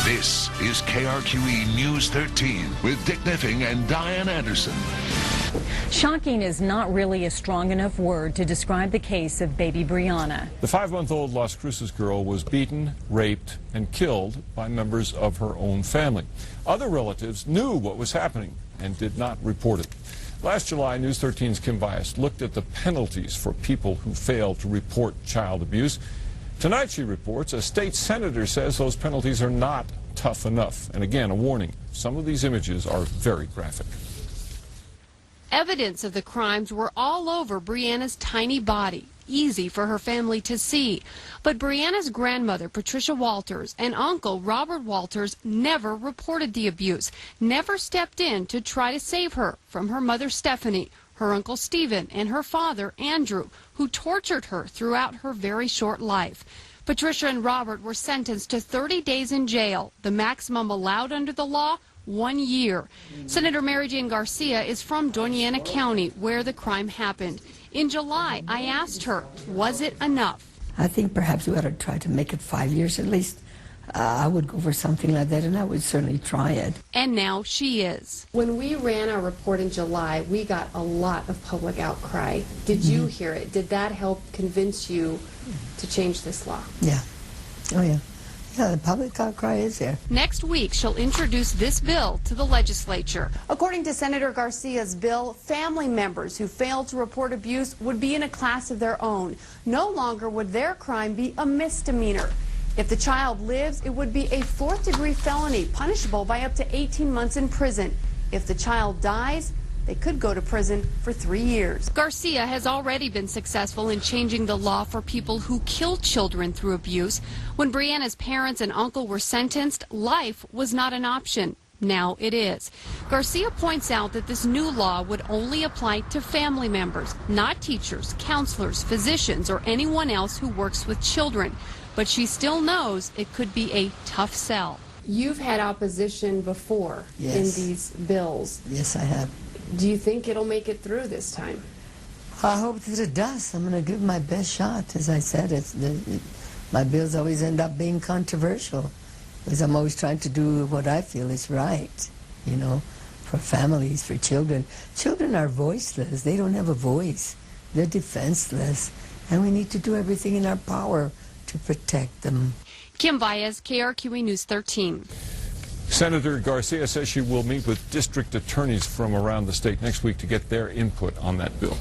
This is KRQE News 13 with Dick Niffing and Diane Anderson. Shocking is not really a strong enough word to describe the case of baby Brianna. The 5-month-old Las Cruces girl was beaten, raped, and killed by members of her own family. Other relatives knew what was happening and did not report it. Last July, News 13's Kim Bias looked at the penalties for people who fail to report child abuse. Tonight, she reports, a state senator says those penalties are not tough enough. And again, a warning, some of these images are very graphic. Evidence of the crimes were all over Brianna's tiny body, easy for her family to see. But Brianna's grandmother, Patricia Walters, and uncle, Robert Walters, never reported the abuse, never stepped in to try to save her from her mother, Stephanie, her uncle, Stephen, and her father, Andrew, who tortured her throughout her very short life. Patricia and Robert were sentenced to 30 days in jail, the maximum allowed under the law, 1 year. Senator Mary Jane Garcia is from Doña Ana County, where the crime happened. In July, I asked her, was it enough? I think perhaps we ought to try to make it 5 years at least. I would go for something like that, and I would certainly try it. And now she is. When we ran our report in July, we got a lot of public outcry. Did you hear it? Did that help convince you to change this law? Yeah. Oh, yeah. Yeah, the public outcry is there. Next week, she'll introduce this bill to the legislature. According to Senator Garcia's bill, family members who fail to report abuse would be in a class of their own. No longer would their crime be a misdemeanor. If the child lives, it would be a 4th-degree felony, punishable by up to 18 months in prison. If the child dies, they could go to prison for 3 years. Garcia has already been successful in changing the law for people who kill children through abuse. When Brianna's parents and uncle were sentenced, life was not an option. Now it is. Garcia points out that this new law would only apply to family members, not teachers, counselors, physicians, or anyone else who works with children. But she still knows it could be a tough sell. You've had opposition before in these bills. Yes, I have. Do you think it'll make it through this time? I hope that it does. I'm going to give my best shot. As I said, my bills always end up being controversial because I'm always trying to do what I feel is right, you know, for families, for children. Children are voiceless. They don't have a voice. They're defenseless. And we need to do everything in our power to protect them. Kim Baez, KRQE News 13. Senator Garcia says she will meet with district attorneys from around the state next week to get their input on that bill.